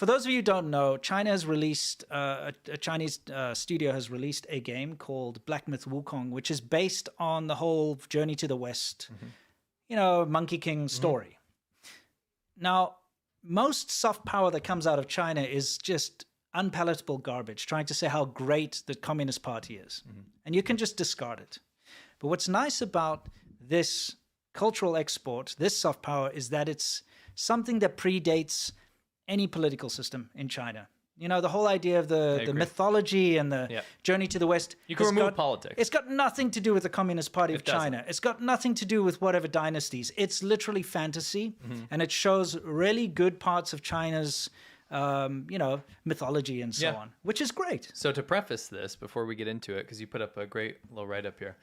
For those of you who don't know, China has released, a Chinese studio has released a game called Black Myth Wukong, which is based on the whole Journey to the West, Monkey King story. Now, most soft power that comes out of China is just unpalatable garbage, trying to say how great the Communist Party is. And you can just discard it. But what's nice about this cultural export, this soft power, is that it's something that predates any political system in China. The whole idea of the mythology and the journey to the West. You can remove politics. It's got nothing to do with the Communist Party of China. It's got nothing to do with whatever dynasties. It's literally fantasy, and it shows really good parts of China's mythology and so on, which is great. So to preface this, before we get into it, because you put up a great little write-up here,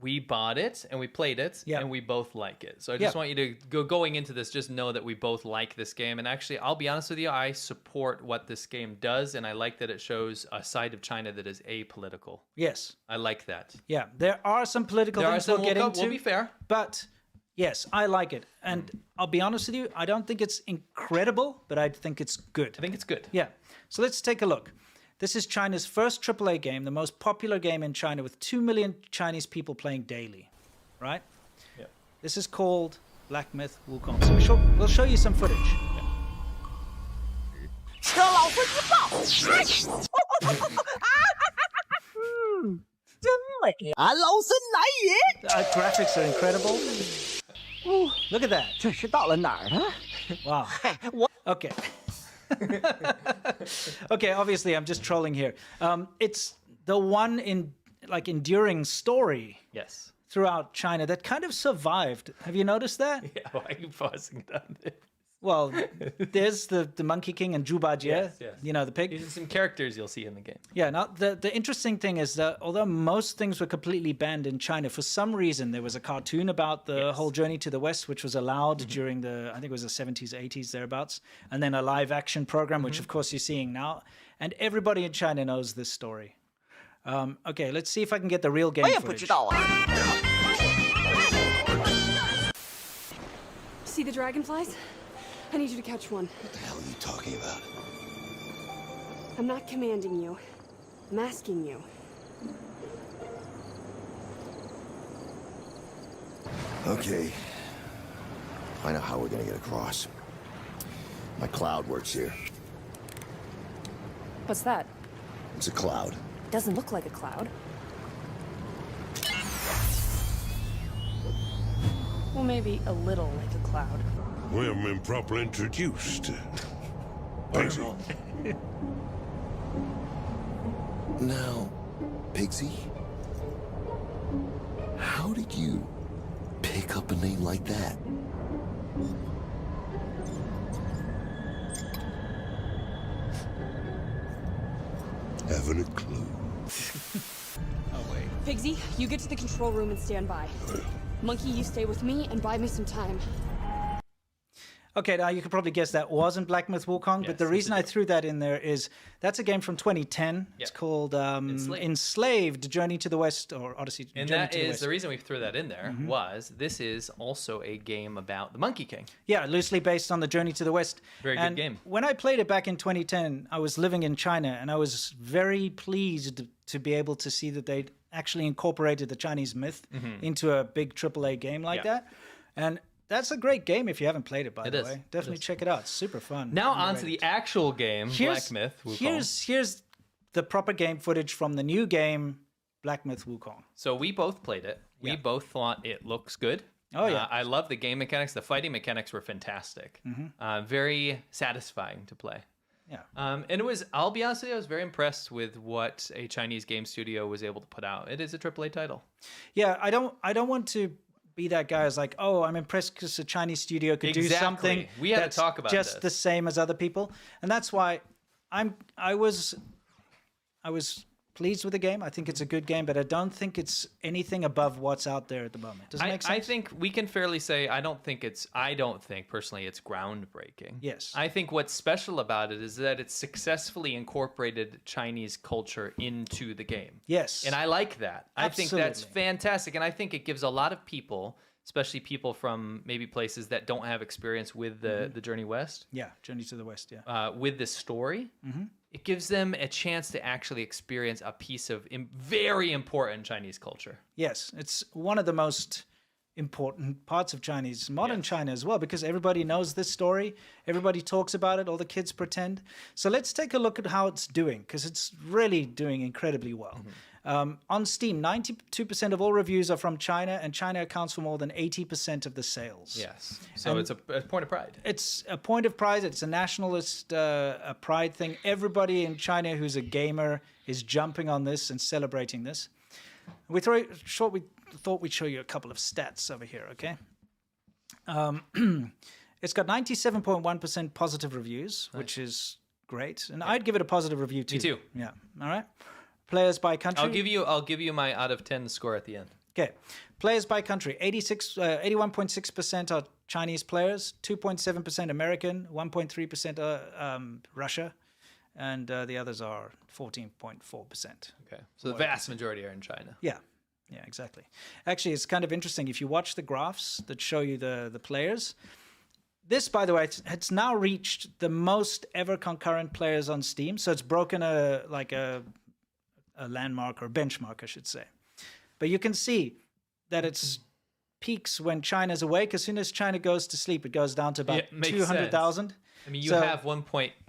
we bought it and we played it and we both like it. So I just want you to going into this, just know that we both like this game. And actually, I'll be honest with you, I support what this game does. And I like that it shows a side of China that is apolitical. Yes. I like that. Yeah. There are some political things we'll get into. We'll be fair. But yes, I like it. And I'll be honest with you, I don't think it's incredible, but I think it's good. I think it's good. Yeah. So let's take a look. This is China's first AAA game, the most popular game in China with 2 million Chinese people playing daily, right? Yeah. This is called Black Myth Wukong. So we'll show you some footage. Graphics are incredible. Look at that. Wow. Okay. Okay, obviously I'm just trolling here. It's the one enduring story throughout China that kind of survived. Have you noticed that? Yeah, why are you pausing down there? Well, there's the Monkey King and Zhu Bajie, the pig. These are some characters you'll see in the game. Yeah, now the interesting thing is that although most things were completely banned in China, for some reason there was a cartoon about the whole journey to the West, which was allowed during I think it was the 70s, 80s, thereabouts, and then a live action program, which of course you're seeing now. And everybody in China knows this story. Okay, let's see if I can get the real game footage. See the dragonflies? I need you to catch one. What the hell are you talking about? I'm not commanding you. I'm asking you. Okay. I know how we're gonna get across. My cloud works here. What's that? It's a cloud. Doesn't look like a cloud. Well, maybe a little like a cloud. We haven't been properly introduced. Pigsy. Now, Pigsy, how did you pick up a name like that? Haven't a clue. Oh, wait. Pigsy, you get to the control room and stand by. Monkey, you stay with me and buy me some time. Okay, now you could probably guess that wasn't Black Myth Wukong, but the reason I threw that in there is that's a game from 2010. It's called Enslaved, Journey to the West, or Odyssey, and Journey that to the is West. the reason we threw that in there was this is also a game about the Monkey King. Yeah, loosely based on the Journey to the West. Very good game. When I played it back in 2010, I was living in China, and I was very pleased to be able to see that they'd actually incorporated the Chinese myth into a big AAA game like that. And that's a great game if you haven't played it, by the way. Definitely check it out. It's super fun. Now on to the actual game, Black Myth Wukong. Here's the proper game footage from the new game, Black Myth Wukong. So we both played it. We both thought it looks good. Oh, yeah. I love the game mechanics. The fighting mechanics were fantastic. Very satisfying to play. Yeah. And it was, I'll be honest with you, I was very impressed with what a Chinese game studio was able to put out. It is a AAA title. Yeah, I don't want to be that guy who's like, oh, I'm impressed because a Chinese studio could do something we had that's to talk about just the same as other people. And that's why I was pleased with the game. I think it's a good game, but I don't think it's anything above what's out there at the moment. Does it make sense? I think we can fairly say I don't think personally it's groundbreaking. Yes. I think what's special about it is that it's successfully incorporated Chinese culture into the game. Yes. And I like that. Absolutely. I think that's fantastic. And I think it gives a lot of people especially people from maybe places that don't have experience with the Journey West. Yeah, Journey to the West, yeah. With this story, it gives them a chance to actually experience a piece of very important Chinese culture. Yes, it's one of the most important parts of modern China as well, because everybody knows this story. Everybody talks about it. All the kids pretend. So let's take a look at how it's doing, because it's really doing incredibly well. On Steam, 92% of all reviews are from China, and China accounts for more than 80% of the sales. Yes. So it's a point of pride. It's a point of pride. It's a nationalist a pride thing. Everybody in China who's a gamer is jumping on this and celebrating this. We thought we'd show you a couple of stats over here, okay? It's got 97.1% positive reviews, which is great. And I'd give it a positive review too. Me too. Yeah. All right. Players by country. I'll give you my out of 10 score at the end. Okay. Players by country. 81.6% are Chinese players, 2.7% American, 1.3% Russia, and the others are 14.4%. Okay. So the vast majority are in China. Yeah. Yeah, exactly. Actually, it's kind of interesting. If you watch the graphs that show you the players, this, by the way, it's now reached the most ever concurrent players on Steam. So it's broken a landmark or benchmark, I should say. But you can see that it's peaks when China's awake. As soon as China goes to sleep, it goes down to about 200,000. I mean, you have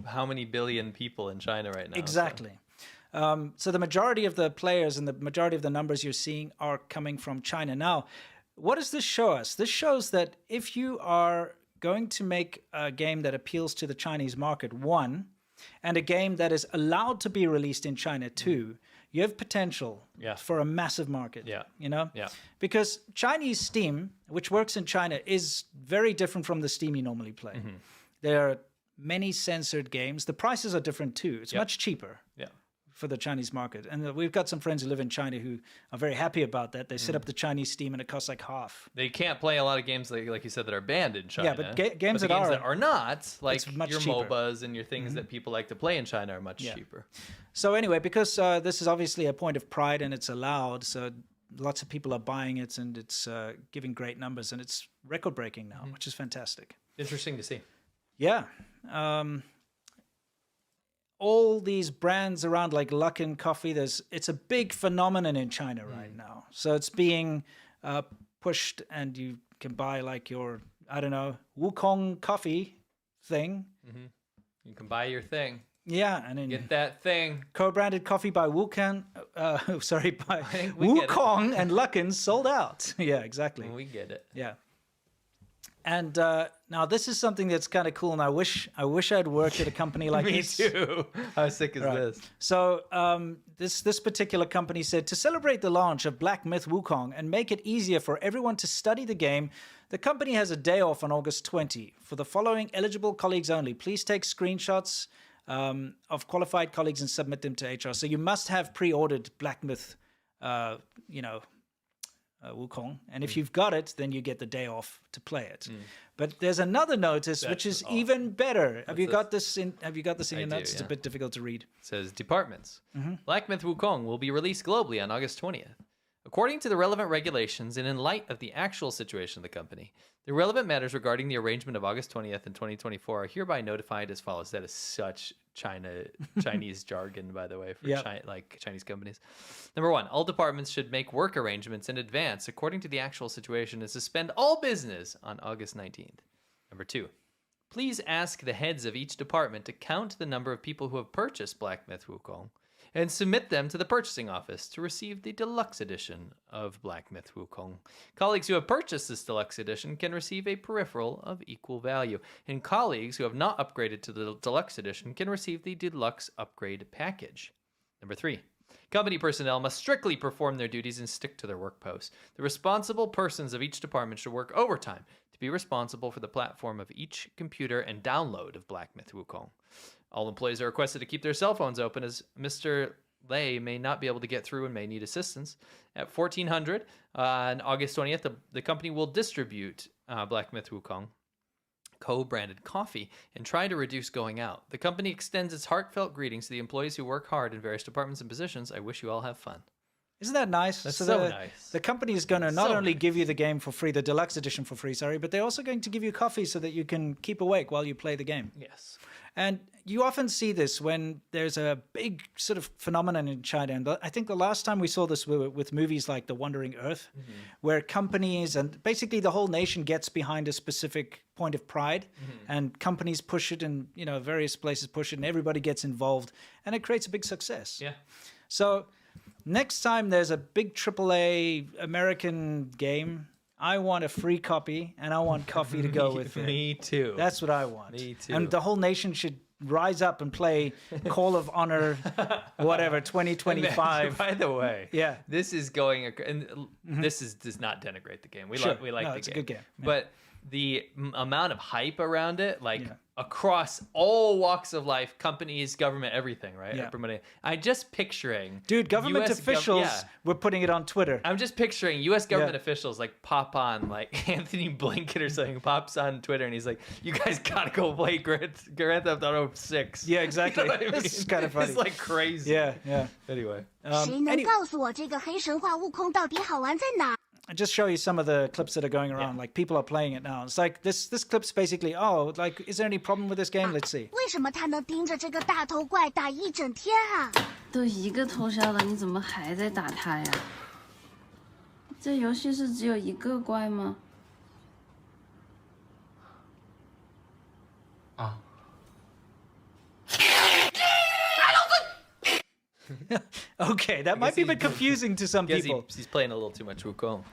how many billion people in China right now? Exactly. So the majority of the players and the majority of the numbers you're seeing are coming from China. Now, what does this show us? This shows that if you are going to make a game that appeals to the Chinese market, one, and a game that is allowed to be released in China, two, you have potential for a massive market. Yeah. You know? Yeah. Because Chinese Steam, which works in China, is very different from the Steam you normally play. There are many censored games. The prices are different too. It's much cheaper. Yeah. For the Chinese market. And we've got some friends who live in China who are very happy about that. They set up the Chinese Steam and it costs like half. They can't play a lot of games like you said that are banned in China. Yeah, but games that are not, like your cheaper. MOBAs and your things that people like to play in China are much cheaper. So anyway, because this is obviously a point of pride and it's allowed, so lots of people are buying it and it's giving great numbers and it's record-breaking now, which is fantastic. Interesting to see. Yeah. All these brands around like Luckin Coffee, it's a big phenomenon in China right now. So it's being pushed and you can buy like your, I don't know, WuKong coffee thing. You can buy your thing. Yeah, and then Get that thing. co-branded coffee by WuKong, by WuKong and Luckin sold out. Yeah, exactly. We get it. Yeah. And now this is something that's kind of cool, and I wish I'd worked at a company like this. Me too. How sick is this? So this particular company said, to celebrate the launch of Black Myth Wukong and make it easier for everyone to study the game, the company has a day off on August 20. For the following eligible colleagues only, please take screenshots of qualified colleagues and submit them to HR. So you must have pre-ordered Black Myth, Wukong, and if you've got it, then you get the day off to play it. But there's another notice which is even better. Have you got this in your notes? It's a bit difficult to read. It says departments. Black Myth Wukong will be released globally on August 20th. According to the relevant regulations and in light of the actual situation of the company, the relevant matters regarding the arrangement of August 20th and 2024 are hereby notified as follows. That is such Chinese jargon, by the way, for Chinese companies. Number one, all departments should make work arrangements in advance according to the actual situation and suspend all business on August 19th. Number two, please ask the heads of each department to count the number of people who have purchased Black Myth Wukong and submit them to the purchasing office to receive the deluxe edition of Black Myth Wukong. Colleagues who have purchased this deluxe edition can receive a peripheral of equal value, and colleagues who have not upgraded to the deluxe edition can receive the deluxe upgrade package. Number three, company personnel must strictly perform their duties and stick to their work posts. The responsible persons of each department should work overtime to be responsible for the platform of each computer and download of Black Myth Wukong. All employees are requested to keep their cell phones open as Mr. Lei may not be able to get through and may need assistance. At 1400 on August 20th, the company will distribute Black Myth Wukong co-branded coffee and try to reduce going out. The company extends its heartfelt greetings to the employees who work hard in various departments and positions. I wish you all have fun. Isn't that nice? That's so nice. The company is going to not only give you the game for free, the deluxe edition for free, sorry, but they're also going to give you coffee so that you can keep awake while you play the game. Yes. And you often see this when there's a big sort of phenomenon in China. And I think the last time we saw this with movies like The Wandering Earth, where companies and basically the whole nation gets behind a specific point of pride, and companies push it, and various places push it, and everybody gets involved, and it creates a big success. Yeah. So next time there's a big AAA American game, I want a free copy, and I want coffee to go with it. Me too. That's what I want. Me too. And the whole nation should rise up and play Call of Honor, whatever, 2025. By the way, yeah, this is going, and this does not denigrate the game. We like the game. It's a good game. Yeah. But the amount of hype around it, across all walks of life, companies, government, everything, right? Yeah. Everybody. I'm just picturing, dude, government officials were putting it on Twitter. I'm just picturing U.S. government officials pop on, like Anthony Blinken or something pops on Twitter, and he's like, "You guys gotta go play Grand Theft Auto 6." Yeah, exactly. You know what I mean? This is kind of funny. It's like crazy. Yeah. Anyway. 谁能告诉我这个黑神话悟空到底好玩在哪？ I just show you some of the clips that are going around. Like people are playing it now. It's like this clip's basically, is there any problem with this game? Let's see. 为什么他能盯着这个大头怪打一整天啊？都一个头削了，你怎么还在打他呀？这游戏是只有一个怪吗？啊。Okay, that might be a bit confusing to some people. He's playing a little too much WuKong.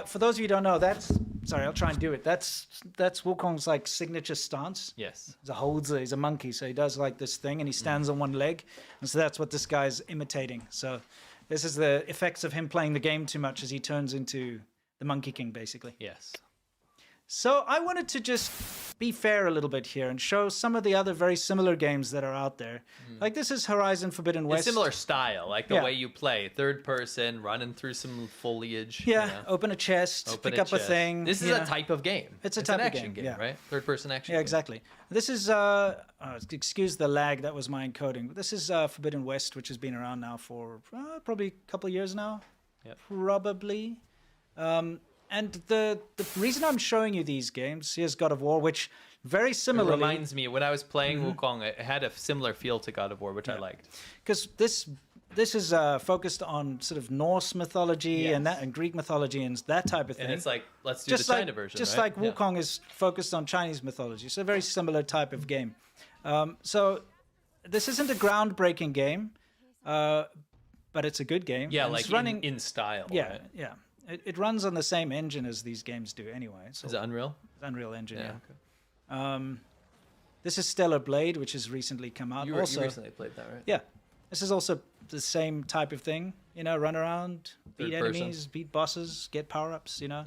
For those of you who don't know, I'll try and do it. That's WuKong's like signature stance. Yes. He's a monkey, so he does like this thing, and he stands on one leg, and so that's what this guy's imitating. So this is the effects of him playing the game too much as he turns into the Monkey King, basically. Yes. So I wanted to just be fair a little bit here and show some of the other very similar games that are out there. Like this is Horizon Forbidden West. A similar style, like the way you play, third person, running through some foliage. Yeah, open a chest, pick up a thing. This is a type of game. It's a type an of action game, yeah. right? Third person action. Yeah, exactly. This is excuse the lag, that was my encoding. But this is Forbidden West, which has been around now for probably a couple of years now. Yep. Probably. And the reason I'm showing you these games, here's God of War, which very similarly... It reminds me, when I was playing WuKong, it had a similar feel to God of War, which I liked. Because this is focused on sort of Norse mythology and Greek mythology and that type of thing. And it's like, let's do the China version, just right? like WuKong is focused on Chinese mythology. So a very similar type of game. So this isn't a groundbreaking game, but it's a good game. Yeah, and like it's running in style. Yeah, right? yeah. It runs on the same engine as these games do anyway. So is it Unreal? Unreal Engine, yeah. Okay. This is Stellar Blade, which has recently come out. You recently played that, right? Yeah. This is also the same type of thing. Run around, beat enemies, beat bosses, get power-ups, Yeah.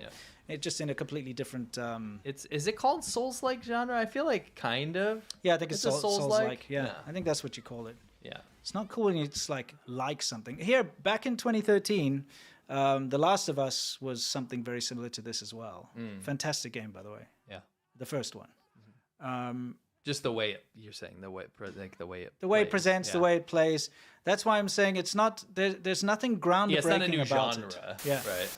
It just in a completely different... Is it called Souls-like genre? I feel like kind of. Yeah, I think it's Souls-like. Yeah. Yeah. I think that's what you call it. Yeah. It's not cool when it's like something. Here, back in 2013... The Last of Us was something very similar to this as well. Fantastic game, by the way. Yeah, the first one. Just the way you're saying the way it presents, the way it plays. That's why I'm saying it's not. There's nothing groundbreaking it's not a new about genre. It. Yeah, right.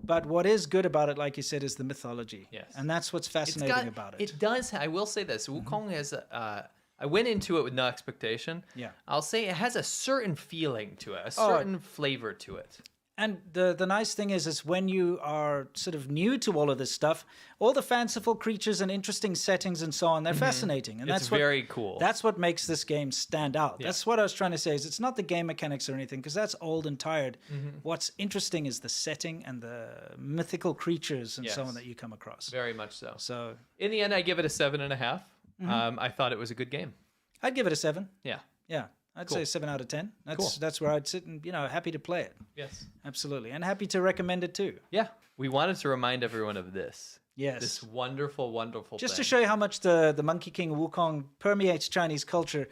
But what is good about it, like you said, is the mythology. Yes, and that's what's fascinating about it. It does. I will say this: WuKong has. I went into it with no expectation. Yeah, I'll say it has a certain feeling to it, a certain flavor to it. And the nice thing is when you are sort of new to all of this stuff, all the fanciful creatures and interesting settings and so on, they're fascinating. And it's very cool. That's what makes this game stand out. Yeah. That's what I was trying to say, is it's not the game mechanics or anything, because that's old and tired. What's interesting is the setting and the mythical creatures and so on that you come across. Very much so. So in the end, I give it a 7.5. I thought it was a good game. I'd give it a 7. Yeah. Yeah. I'd say 7 out of 10. Cool. That's where I'd sit and, happy to play it. Yes. Absolutely. And happy to recommend it too. Yeah. We wanted to remind everyone of this. Yes. This wonderful, wonderful Just thing. to show you how much the Monkey King WuKong permeates Chinese culture,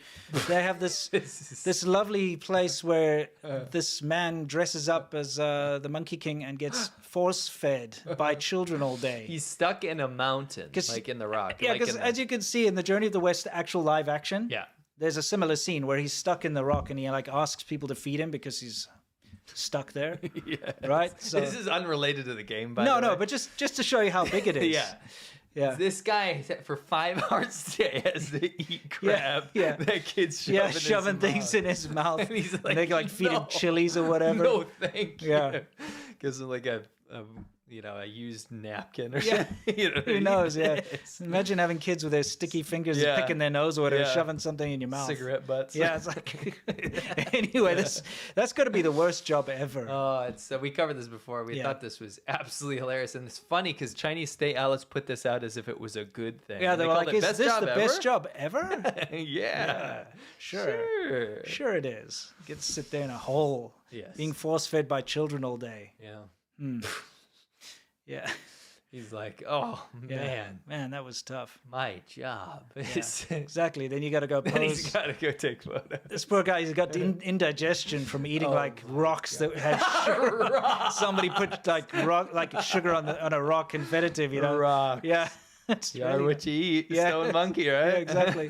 they have this lovely place where this man dresses up as the Monkey King and gets force-fed by children all day. He's stuck in a mountain, like in the rock. Yeah, because as you can see in the Journey of the West actual live action, there's a similar scene where he's stuck in the rock and he asks people to feed him because he's stuck there. Yes. Right? So, this is unrelated to the game, by no, the way. no, but just to show you how big it is. Yeah. This guy for 5 hours a day has to eat crab. Yeah. That kid's shoving things in his mouth. And he's like, and they like feed him chilies or whatever. No, thank you. Yeah. Gives him like a used napkin or Yeah. something. Who knows? Yeah. Imagine having kids with their sticky fingers and picking their nose or whatever, shoving something in your mouth. Cigarette butts. Yeah, it's like. Anyway, that's got to be the worst job ever. Oh, we covered this before. We thought this was absolutely hilarious, and it's funny because Chinese state outlets put this out as if it was a good thing. Yeah, they were called like, it "Is this the best job ever?" Yeah, sure it is. Get to sit there in a hole, being force-fed by children all day. Yeah. Yeah. He's like, oh, man, that was tough. My job is... Exactly. Then you got to go pose. Then he's got to go take photos. This poor guy, he's got indigestion from eating like rocks that had sugar. Somebody put like sugar on a rock and fed it to him, you know? Rock. Yeah. You are what you eat. Stone monkey, right? Yeah, exactly.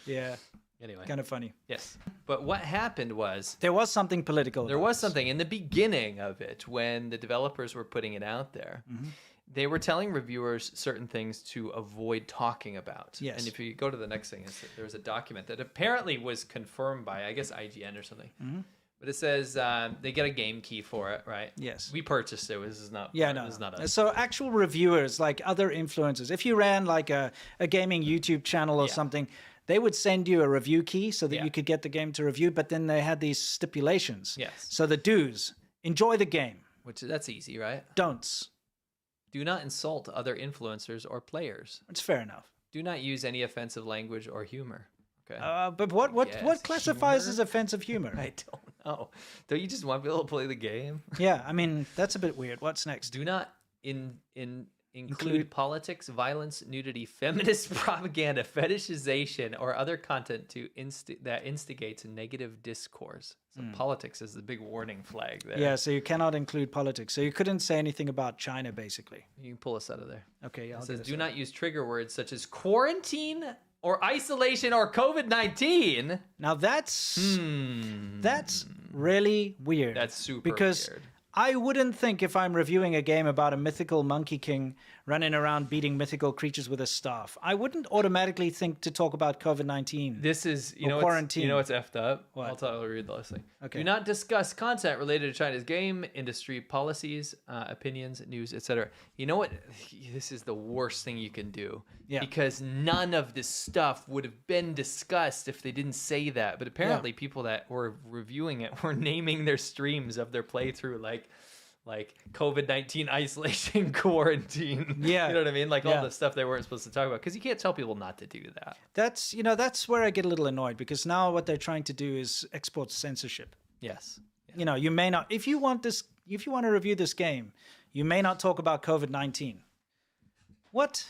Yeah. Anyway. Kind of funny. Yes. But what happened was... There was something political. There was something in the beginning of it when the developers were putting it out there. Mm-hmm. They were telling reviewers certain things to avoid talking about. Yes. And if you go to the next thing, there was a document that apparently was confirmed by, I guess, IGN or something. Mm-hmm. But it says they get a game key for it, right? Yes. We purchased it. This is not. Yeah, no. This is not us. So actual reviewers, like other influencers, if you ran like a gaming YouTube channel or something, they would send you a review key so that you could get the game to review. But then they had these stipulations. Yes. So the do's: enjoy the game. That's easy, right? Don'ts: do not insult other influencers or players. It's fair enough. Do not use any offensive language or humor. Okay. But what classifies as offensive humor? I don't know. Don't you just want people to play the game? Yeah, I mean, that's a bit weird. What's next? Do not include politics, violence, nudity, feminist propaganda, fetishization, or other content that instigates negative discourse. So politics is the big warning flag there. Yeah, so you cannot include politics. So you couldn't say anything about China, basically. You can pull us out of there. Okay, yeah. It says, do not use trigger words such as quarantine or isolation or COVID-19. Now that's really weird. That's super because weird. I wouldn't think if I'm reviewing a game about a mythical monkey king running around beating mythical creatures with a staff, I wouldn't automatically think to talk about COVID-19. This is, quarantine. You know what's effed up? What? I'll read the last thing. Okay. Do not discuss content related to China's game industry policies, opinions, news, etc. You know what? This is the worst thing you can do. Yeah. Because none of this stuff would have been discussed if they didn't say that. But apparently people that were reviewing it were naming their streams of their playthrough like COVID-19 isolation, quarantine. Yeah. You know what I mean? Like all the stuff they weren't supposed to talk about. Because you can't tell people not to do that. That's where I get a little annoyed, because now what they're trying to do is export censorship. Yes. Yeah. You may not, if you want to review this game, you may not talk about COVID-19. What?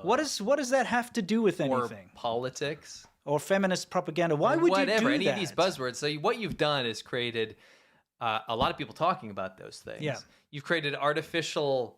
What does that have to do with anything? Or politics. Or feminist propaganda. Why would you do any that? of these buzzwords. So what you've done is created a lot of people talking about those things. Yeah. You've created artificial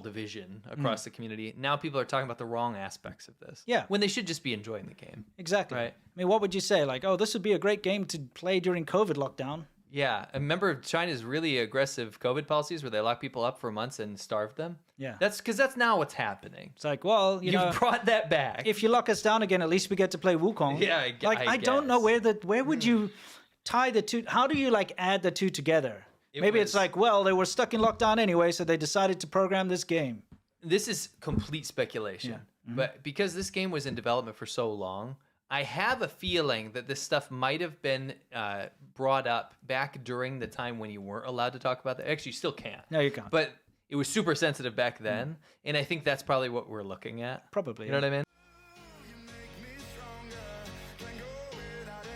division across the community. Now people are talking about the wrong aspects of this. Yeah. When they should just be enjoying the game. Exactly. Right. I mean, what would you say? Like, oh, this would be a great game to play during COVID lockdown. Yeah. I remember China's really aggressive COVID policies where they lock people up for months and starved them. Yeah. That's because that's now what's happening. It's like, well, You've brought that back. if you lock us down again, at least we get to play WuKong. Yeah, I don't know guess. where would you tie the two? How do you add the two together? Maybe it's like, well, they were stuck in lockdown anyway, so they decided to program this game. This is complete speculation. Yeah. But because this game was in development for so long, I have a feeling that this stuff might have been brought up back during the time when you weren't allowed to talk about that. Actually, you still can't. No, you can't. But it was super sensitive back then, and I think that's probably what we're looking at. Probably. You know what I mean?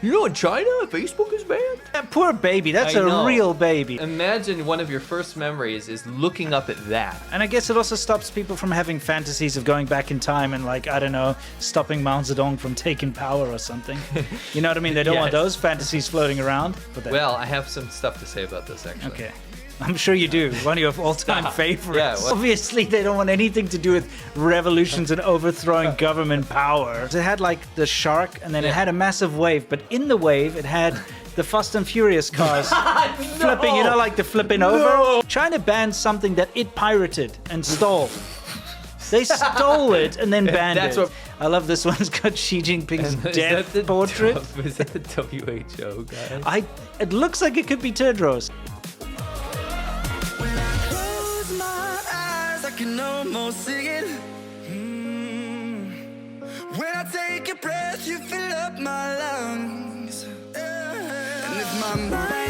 In China, Facebook is banned? That poor baby. That's I know. a real baby. Imagine one of your first memories is looking up at that. And I guess it also stops people from having fantasies of going back in time and, I don't know, stopping Mao Zedong from taking power or something. You know what I mean? They don't want those fantasies floating around. Well, I have some stuff to say about this, actually. Okay. I'm sure you do. One of your all-time favorites. Yeah, well, obviously, they don't want anything to do with revolutions and overthrowing government power. It had the shark, and then it had a massive wave. But in the wave, it had the Fast and Furious cars flipping, you know, like the flipping over. China banned something that it pirated and stole. They stole it and then banned it. I love this one's got Xi Jinping's death portrait. Is that the WHO guy? It looks like it could be Tedros. When I close my eyes, I can almost see it. When I take a breath, you fill up my lungs. And if my mind